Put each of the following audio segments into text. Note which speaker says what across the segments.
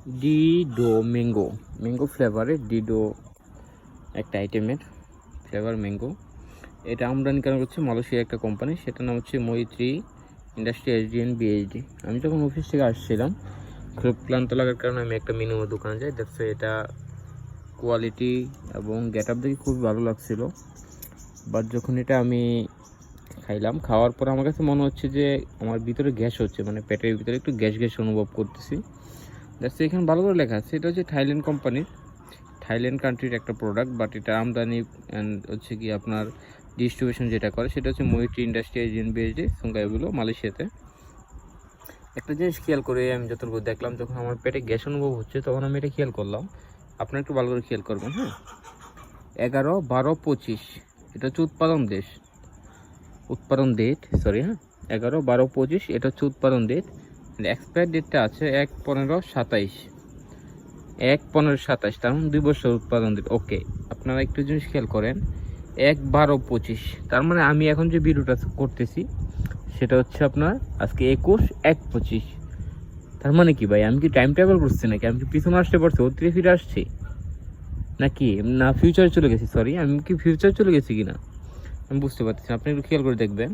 Speaker 1: ডিডো mango, mango ফ্লেভারের ডিডো একটা আইটেমের ফ্লেভার ম্যাঙ্গো। এটা আমদানিকারক হচ্ছে মালয়েশিয়ার একটা কোম্পানি, সেটার নাম হচ্ছে মৈত্রী ইন্ডাস্ট্রি এসডিএন বিএইচডি। আমি যখন অফিস থেকে আসছিলাম খুব ক্লান্ত লাগার কারণে আমি একটা মিনিমাম দোকানে যাই, দেখছি এটা কোয়ালিটি এবং গেট আপ দেখে খুবই ভালো লাগছিল। বাট যখন এটা আমি খাইলাম, খাওয়ার পর আমার কাছে মনে হচ্ছে যে আমার ভিতরে গ্যাস হচ্ছে, মানে পেটের ভিতরে একটু গ্যাস গ্যাস অনুভব করতেছি। দেখছি এখানে ভালো করে লেখা আছে এটা হচ্ছে থাইল্যান্ড কোম্পানির, থাইল্যান্ড কান্ট্রির একটা প্রোডাক্ট। বাট এটা আমদানি অ্যান্ড হচ্ছে কি আপনার ডিস্ট্রিবিউশন যেটা করে সেটা হচ্ছে মৈত্রী ইন্ডাস্ট্রি এজেন্ট বিএসডি সুঙ্গাইগুলো মালয়েশিয়াতে। একটা জিনিস খেয়াল করে আমি যতটুকু দেখলাম, যখন আমার পেটে গ্যাস অনুভব হচ্ছে তখন আমি এটা খেয়াল করলাম। আপনারা একটু ভালো করে খেয়াল করবেন। হ্যাঁ, 11, 12, 25 এটা হচ্ছে উৎপাদন ডেট, সরি হ্যাঁ, 11, 12, 25 এটা হচ্ছে উৎপাদন ডেট। এক্সপায়ার ডেটটা আছে 1/15/27, 1/15/27, তার মানে 2 বছর উৎপাদন ডেট। ওকে, আপনারা একটু জিনিস খেয়াল করেন, 1/12/25, তার মানে আমি এখন যে ভিডিওটা করতেছি সেটা হচ্ছে আপনার আজকে 21/1/25। তার মানে কি ভাই, আমি কি টাইম ট্রাভেল করছি নাকি? আমি কি পিছনে আসতে পারছি, অতীতে ফিরে আসছি নাকি না ফিউচারে চলে গেছি? সরি, আমি কি ফিউচারে চলে গেছি কিনা আমি বুঝতে পারছি না। আপনি একটু খেয়াল করে দেখবেন,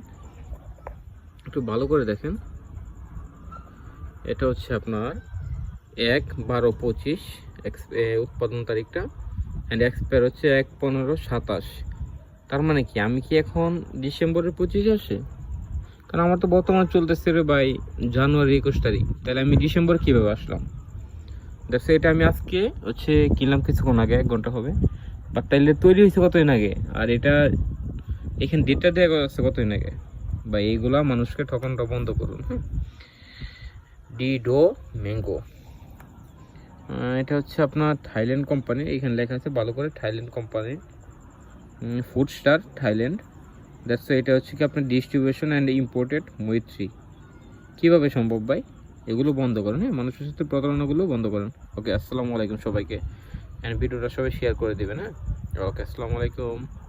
Speaker 1: একটু ভালো করে দেখেন। এটা হচ্ছে আপনার 1/12/25 উৎপাদন তারিখটা, অ্যান্ড এক্সপায়ার হচ্ছে 1/15/27। তার মানে কি আমি কি এখন ডিসেম্বরের 25 আসে? কারণ আমার তো বর্তমান চলতেছে রে ভাই জানুয়ারি 21 তারিখ, তাহলে আমি ডিসেম্বর কীভাবে আসলাম? দেখছো এটা আমি আজকে হচ্ছে কিনলাম কিছুক্ষণ আগে, 1 ঘন্টা হবে। বাট তাইলে তৈরি হয়েছে কতদিন আগে, আর এটা এখানে ডেটটা দেওয়া আছে কতদিন আগে। বা এইগুলা মানুষকে ঠকানোটা বন্ধ করুন। হ্যাঁ, ডিডো ম্যাঙ্গো, এটা হচ্ছে আপনার থাইল্যান্ড কোম্পানি, এখানে লেখা আছে ভালো করে Thailand company, food star Thailand. That's এটা হচ্ছে কি আপনার ডিস্ট্রিবিউশন অ্যান্ড ইম্পোর্টেড মৈত্রী। কীভাবে সম্ভব ভাই? এগুলো বন্ধ করেন। হ্যাঁ, মানুষের সাথে প্রতারণাগুলো বন্ধ করেন। ওকে, আসসালামু আলাইকুম সবাইকে, অ্যান্ড ভিডিওটা সবাই শেয়ার করে দেবেন। হ্যাঁ, ওকে, আসসালামু আলাইকুম।